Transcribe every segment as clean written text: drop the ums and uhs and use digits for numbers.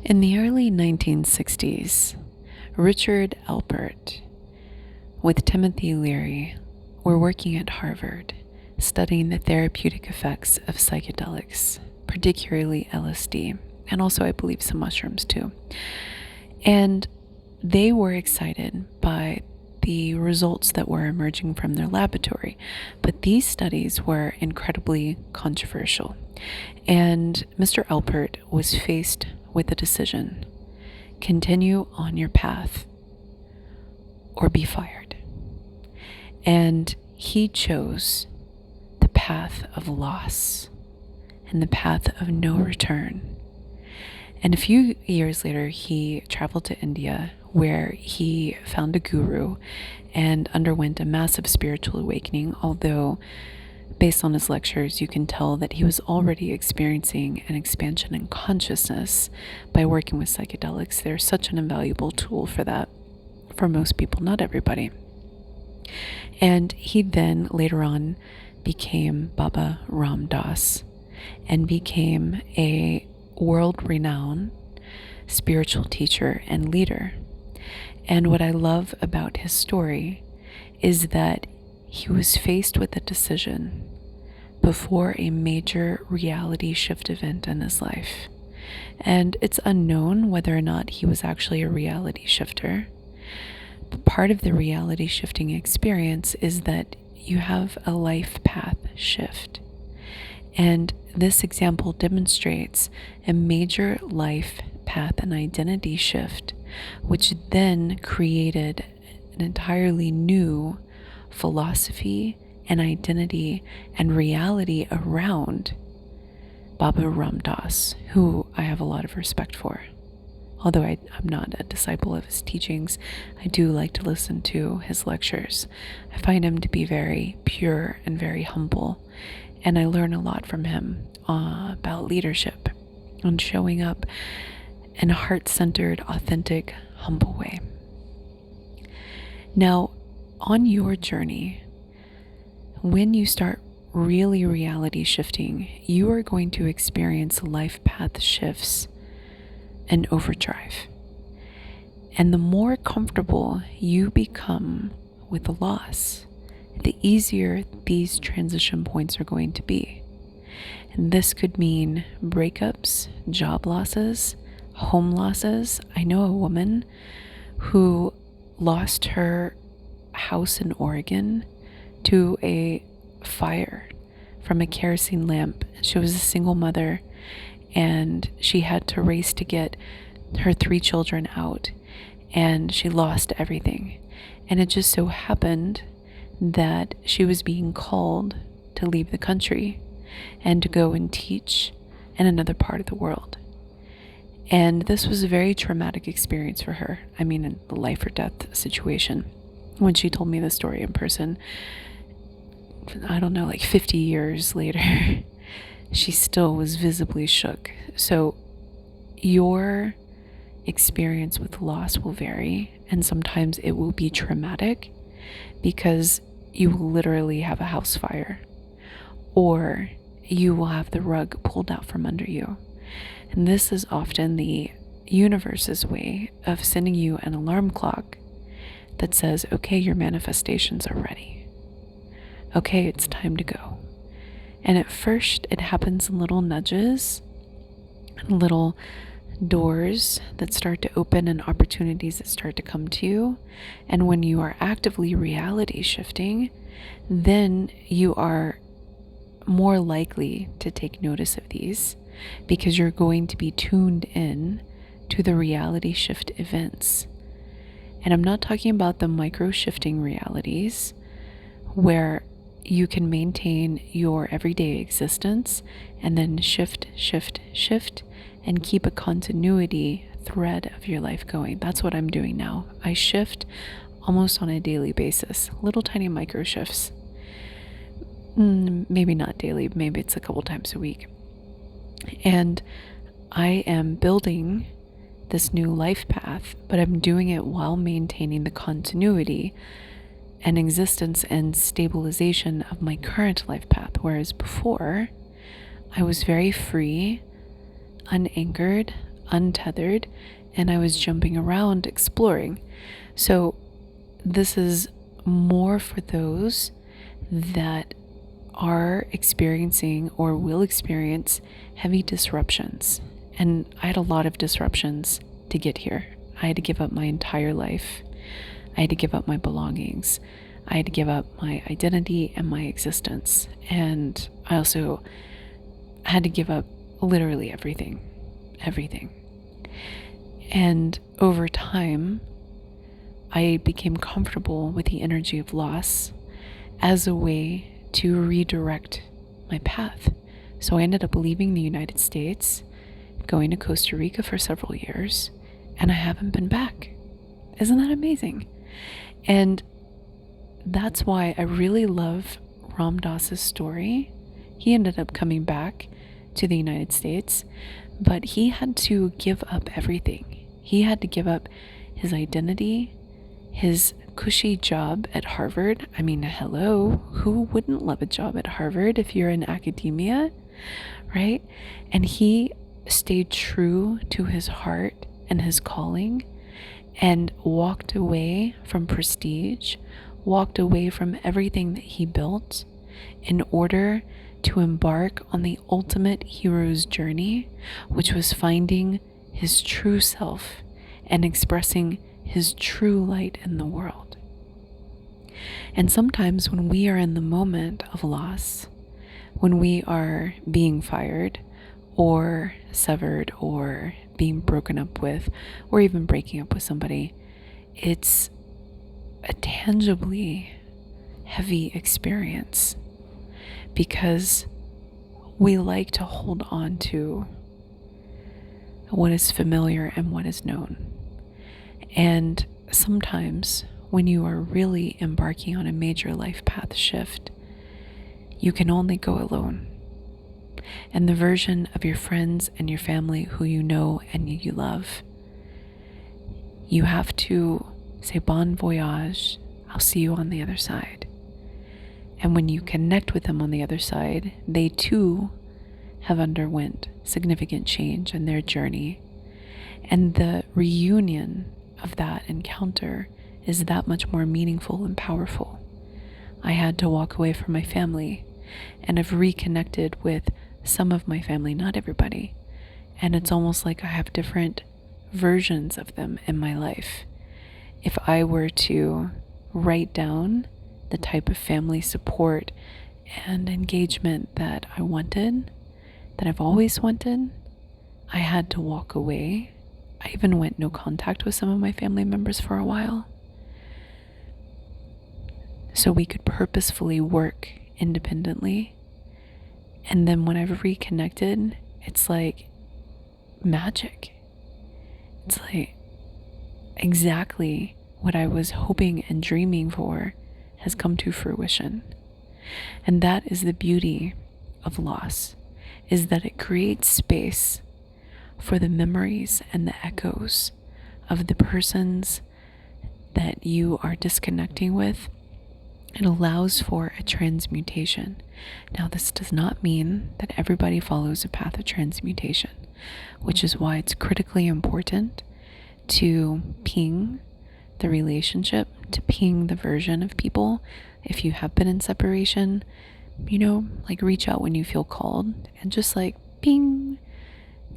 In the early 1960s, Richard Alpert with Timothy Leary were working at Harvard, studying the therapeutic effects of psychedelics, particularly LSD, and also I believe some mushrooms too. And they were excited by the results that were emerging from their laboratory, but these studies were incredibly controversial. And Mr. Alpert was faced with a decision: continue on your path or be fired. And he chose the path of loss and the path of no return. And a few years later, he traveled to India, where he found a guru and underwent a massive spiritual awakening, although based on his lectures, you can tell that he was already experiencing an expansion in consciousness by working with psychedelics. They're such an invaluable tool for that, for most people, not everybody. And he then later on became Baba Ramdas and became a world-renowned spiritual teacher and leader. And what I love about his story is that he was faced with a decision before a major reality shift event in his life. And it's unknown whether or not he was actually a reality shifter. But part of the reality shifting experience is that you have a life path shift. And this example demonstrates a major life path and identity shift, which then created an entirely new philosophy and identity and reality around Baba Ramdas, who I have a lot of respect for. Although I'm not a disciple of his teachings, I do like to listen to his lectures. I find him to be very pure and very humble, and I learn a lot from him about leadership and showing up in a heart-centered, authentic, humble way. Now, on your journey, when you start really reality shifting, you are going to experience life path shifts and overdrive. And the more comfortable you become with the loss, the easier these transition points are going to be. And this could mean breakups, job losses, home losses. I know a woman who lost her house in Oregon to a fire from a kerosene lamp. She was a single mother, and she had to race to get her 3 children out, and she lost everything. And it just so happened that she was being called to leave the country and to go and teach in another part of the world. And this was a very traumatic experience for her. I mean, a life or death situation. When she told me the story in person, I don't know, like 50 years later, she still was visibly shook. So your experience with loss will vary, and sometimes it will be traumatic because you will literally have a house fire, or you will have the rug pulled out from under you. And this is often the universe's way of sending you an alarm clock that says, okay, your manifestations are ready. Okay, it's time to go. And at first, it happens in little nudges, little doors that start to open and opportunities that start to come to you. And when you are actively reality shifting, then you are more likely to take notice of these, because you're going to be tuned in to the reality shift events. And I'm not talking about the micro shifting realities where you can maintain your everyday existence and then shift, and keep a continuity thread of your life going. That's what I'm doing now. I shift almost on a daily basis, little tiny micro shifts. Maybe not daily, maybe it's a couple times a week. And I am building this new life path, but I'm doing it while maintaining the continuity and existence and stabilization of my current life path. Whereas before, I was very free, unanchored, untethered and I was jumping around exploring. So this is more for those that are experiencing or will experience heavy disruptions. And I had a lot of disruptions to get here. I had to give up my entire life. I had to give up my belongings. I had to give up my identity and my existence. And I also had to give up literally everything. And over time, I became comfortable with the energy of loss as a way to redirect my path. So I ended up leaving the United States, going to Costa Rica for several years, and I haven't been back. Isn't that amazing? And that's why I really love Ramdas's story. He ended up coming back to the United States, but he had to give up everything. He had to give up his identity, his cushy job at Harvard. I mean, hello, who wouldn't love a job at Harvard if you're in academia, right? And he stayed true to his heart and his calling and walked away from prestige, walked away from everything that he built in order to embark on the ultimate hero's journey, which was finding his true self and expressing his true light in the world. And sometimes when we are in the moment of loss, when we are being fired or severed or being broken up with, or even breaking up with somebody, it's a tangibly heavy experience because we like to hold on to what is familiar and what is known. And sometimes when you are really embarking on a major life path shift, you can only go alone. And the version of your friends and your family who you know and you love, you have to say bon voyage, I'll see you on the other side. And when you connect with them on the other side, they too have underwent significant change in their journey. And the reunion of that encounter is that much more meaningful and powerful. I had to walk away from my family and have reconnected with some of my family, not everybody. And it's almost like I have different versions of them in my life. If I were to write down the type of family support and engagement that I wanted, that I've always wanted, I had to walk away. I even went no contact with some of my family members for a while, so we could purposefully work independently. And then when I've reconnected, it's like magic. It's like exactly what I was hoping and dreaming for has come to fruition. And that is the beauty of loss, is that it creates space for the memories and the echoes of the persons that you are disconnecting with. It allows for a transmutation. Now, this does not mean that everybody follows a path of transmutation, which is why it's critically important to ping the relationship, to ping the version of people. If you have been in separation, like reach out when you feel called and just like ping,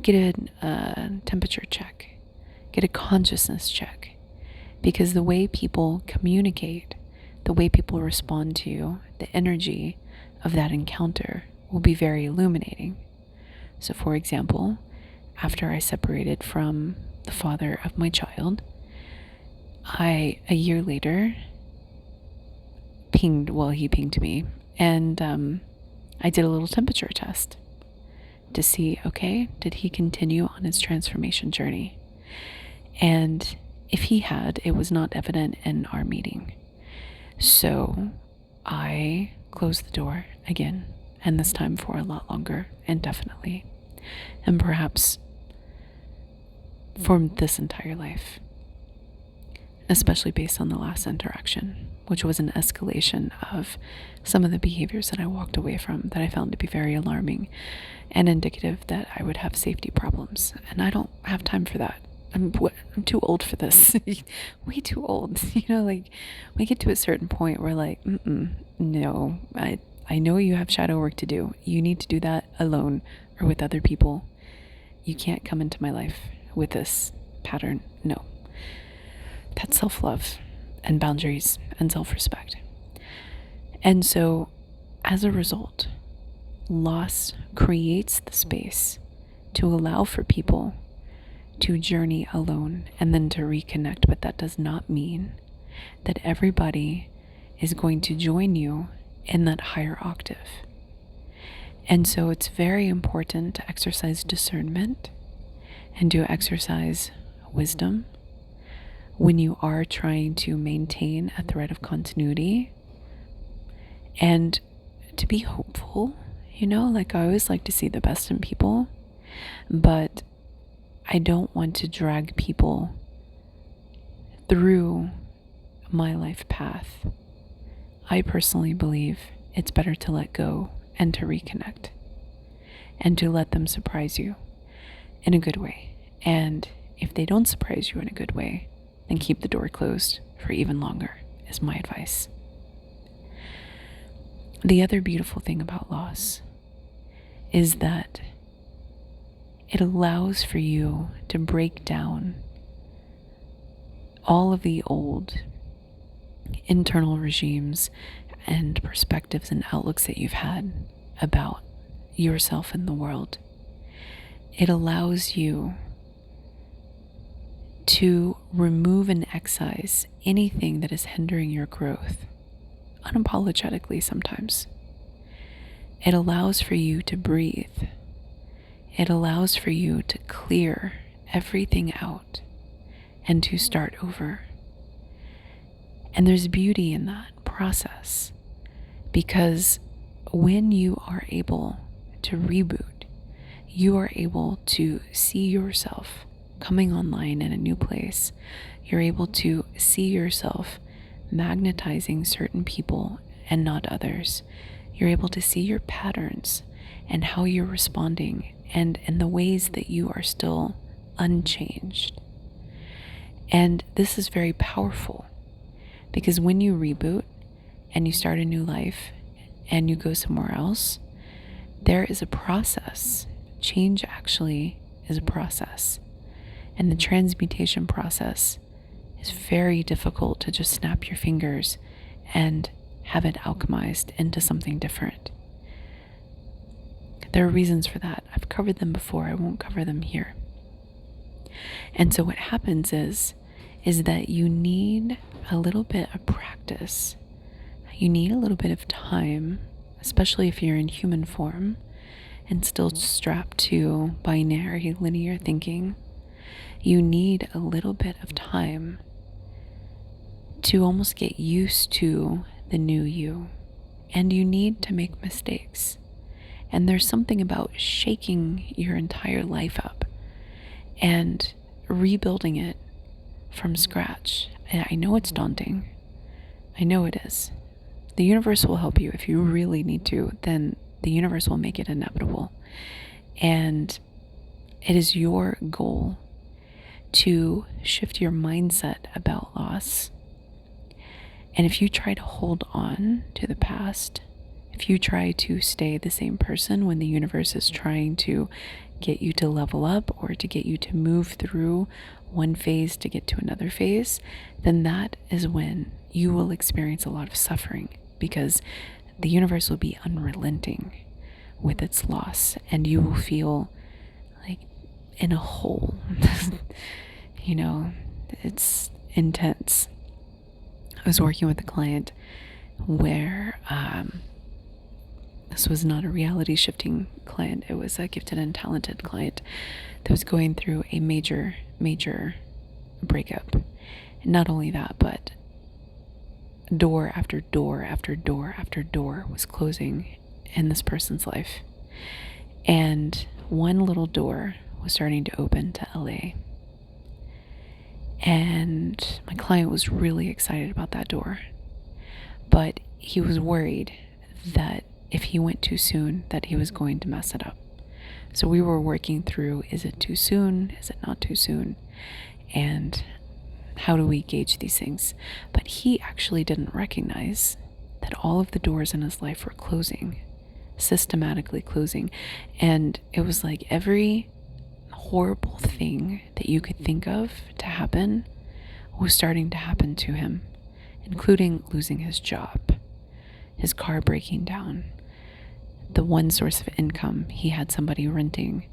get a temperature check, get a consciousness check, because the way people communicate, the way people respond to you, the energy of that encounter will be very illuminating. So for example, after I separated from the father of my child, a year later, he pinged me, and I did a little temperature test to see, okay, did he continue on his transformation journey? And if he had, it was not evident in our meeting. So I closed the door again, and this time for a lot longer, indefinitely, and perhaps for this entire life. especially based on the last interaction, which was an escalation of some of the behaviors that I walked away from that I found to be very alarming and indicative that I would have safety problems. And I don't have time for that. I'm too old for this. Way too old. Like we get to a certain point where like, no, I know you have shadow work to do. You need to do that alone or with other people. You can't come into my life with this pattern. No. That's self-love and boundaries and self-respect. And so as a result, loss creates the space to allow for people to journey alone and then to reconnect. But that does not mean that everybody is going to join you in that higher octave. And so it's very important to exercise discernment and to exercise wisdom when you are trying to maintain a thread of continuity, and to be hopeful. Like I always like to see the best in people, but I don't want to drag people through my life path. I personally believe it's better to let go and to reconnect and to let them surprise you in a good way. And if they don't surprise you in a good way, then keep the door closed for even longer, is my advice. The other beautiful thing about loss is that it allows for you to break down all of the old internal regimes and perspectives and outlooks that you've had about yourself and the world. It allows you to remove and excise anything that is hindering your growth, unapologetically sometimes. It allows for you to breathe. It allows for you to clear everything out and to start over. And there's beauty in that process, because when you are able to reboot, you are able to see yourself coming online in a new place. You're able to see yourself magnetizing certain people and not others. You're able to see your patterns and how you're responding and the ways that you are still unchanged. And this is very powerful, because when you reboot and you start a new life and you go somewhere else, there is a process. Change actually is a process. And the transmutation process is very difficult to just snap your fingers and have it alchemized into something different. There are reasons for that. I've covered them before. I won't cover them here. And so what happens is that you need a little bit of practice. You need a little bit of time, especially if you're in human form and still strapped to binary linear thinking. You need a little bit of time to almost get used to the new you. And you need to make mistakes. And there's something about shaking your entire life up and rebuilding it from scratch. And I know it's daunting. I know it is. The universe will help you. If you really need to, then the universe will make it inevitable. And it is your goal to shift your mindset about loss. And if you try to hold on to the past, if you try to stay the same person when the universe is trying to get you to level up or to get you to move through one phase to get to another phase, then that is when you will experience a lot of suffering, because the universe will be unrelenting with its loss and you will feel like in a hole. It's intense. I was working with a client where this was not a reality shifting client. It was a gifted and talented client that was going through a major breakup. And not only that, but door after door after door after door was closing in this person's life. And one little door was starting to open to LA. And my client was really excited about that door, but he was worried that if he went too soon, that he was going to mess it up. So we were working through, is it too soon? Is it not too soon? And how do we gauge these things? But he actually didn't recognize that all of the doors in his life were closing, systematically closing. And it was like every horrible thing that you could think of to happen was starting to happen to him, including losing his job, his car breaking down, the one source of income. He had somebody renting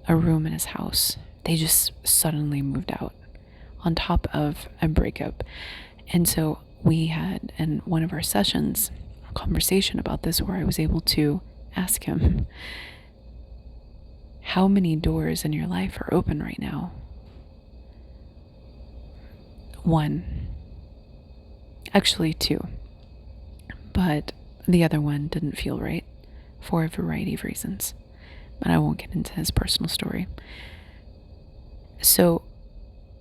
a room in his house. They just suddenly moved out on top of a breakup. And so we had, in one of our sessions, a conversation about this where I was able to ask him, how many doors in your life are open right now? One. Actually, two. But the other one didn't feel right for a variety of reasons. But I won't get into his personal story. So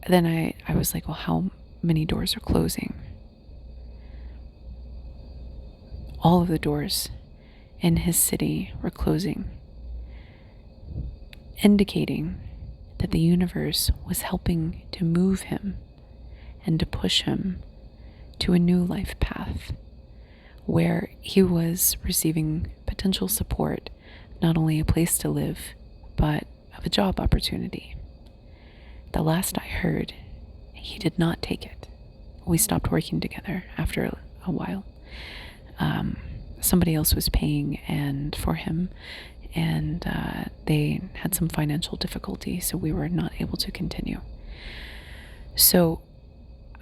then I was like, well, how many doors are closing? All of the doors in his city were closing, indicating that the universe was helping to move him and to push him to a new life path where he was receiving potential support, not only a place to live, but of a job opportunity. The last I heard, he did not take it. We stopped working together after a while. Somebody else was paying for him, and they had some financial difficulty, so we were not able to continue. So,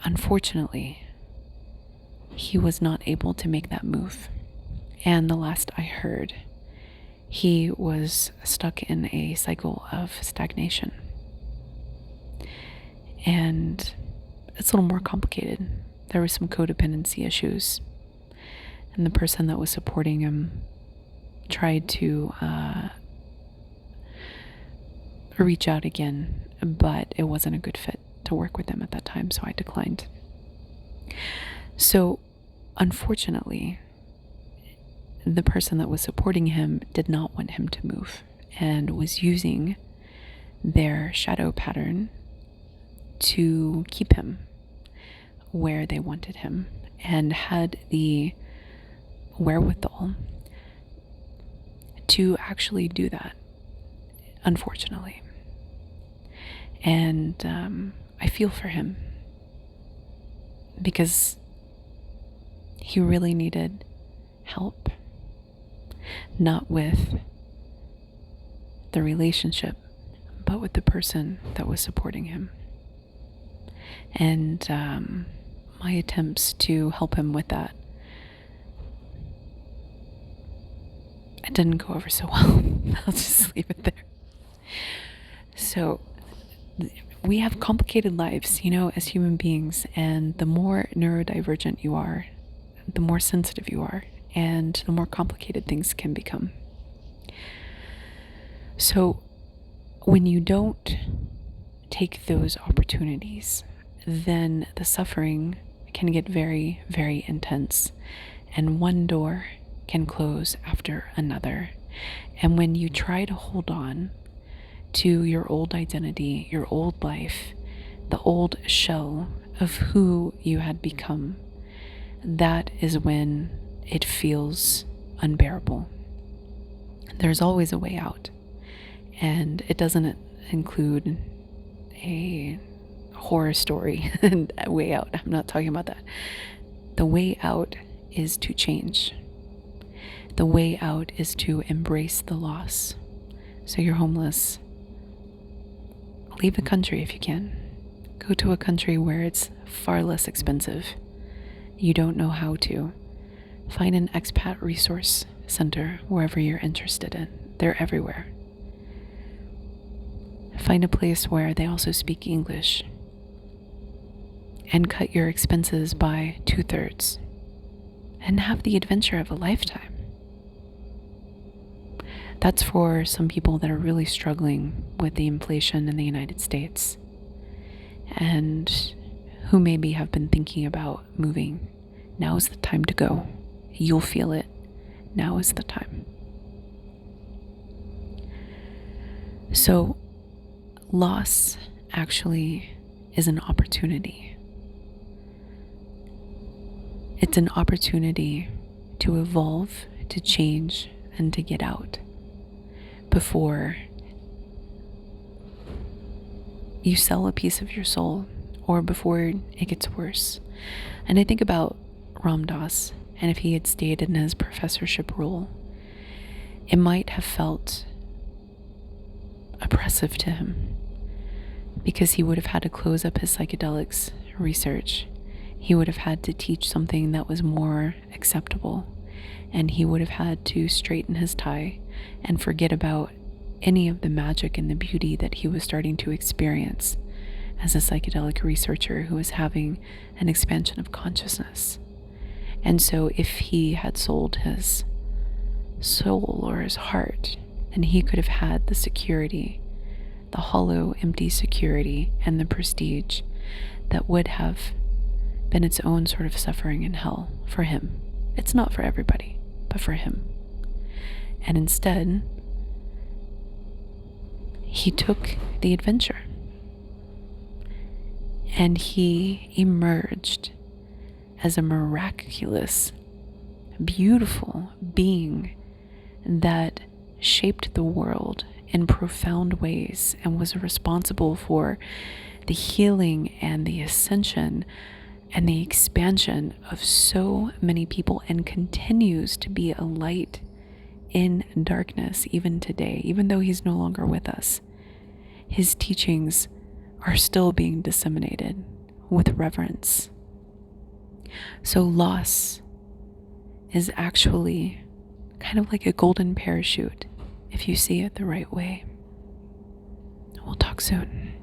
unfortunately, he was not able to make that move. And the last I heard, he was stuck in a cycle of stagnation. And it's a little more complicated. There were some codependency issues. And the person that was supporting him tried to reach out again, but it wasn't a good fit to work with them at that time, so I declined. So, unfortunately, the person that was supporting him did not want him to move and was using their shadow pattern to keep him where they wanted him, and had the wherewithal to actually do that, unfortunately. And I feel for him because he really needed help, not with the relationship, but with the person that was supporting him. And my attempts to help him with that, it didn't go over so well. I'll just leave it there. So we have complicated lives, as human beings, and the more neurodivergent you are, the more sensitive you are, and the more complicated things can become. So when you don't take those opportunities, then the suffering can get very, very intense, and one door can close after another. And when you try to hold on to your old identity, your old life, the old shell of who you had become, that is when it feels unbearable. There's always a way out, and it doesn't include a horror story and a way out. I'm not talking about that. The way out is to change. The way out is to embrace the loss. So you're homeless. Leave the country if you can. Go to a country where it's far less expensive. You don't know how to. Find an expat resource center wherever you're interested in. They're everywhere. Find a place where they also speak English. And cut your expenses by 2/3. And have the adventure of a lifetime. That's for some people that are really struggling with the inflation in the United States. and who maybe have been thinking about moving, now is the time to go. You'll feel it. Now is the time. So, loss actually is an opportunity. It's an opportunity to evolve, to change, and to get out before you sell a piece of your soul or before it gets worse. And I think about Ramdas, and if he had stayed in his professorship role, it might have felt oppressive to him because he would have had to close up his psychedelics research. He would have had to teach something that was more acceptable, and he would have had to straighten his tie and forget about any of the magic and the beauty that he was starting to experience as a psychedelic researcher who was having an expansion of consciousness. And so if he had sold his soul or his heart, then he could have had the security, the hollow, empty security, and the prestige that would have been its own sort of suffering in hell for him. It's not for everybody, but for him. And instead, he took the adventure. And he emerged as a miraculous, beautiful being that shaped the world in profound ways and was responsible for the healing and the ascension and the expansion of so many people, and continues to be a light in darkness even today. Even though he's no longer with us, his teachings are still being disseminated with reverence. So loss is actually kind of like a golden parachute if you see it the right way. We'll talk soon.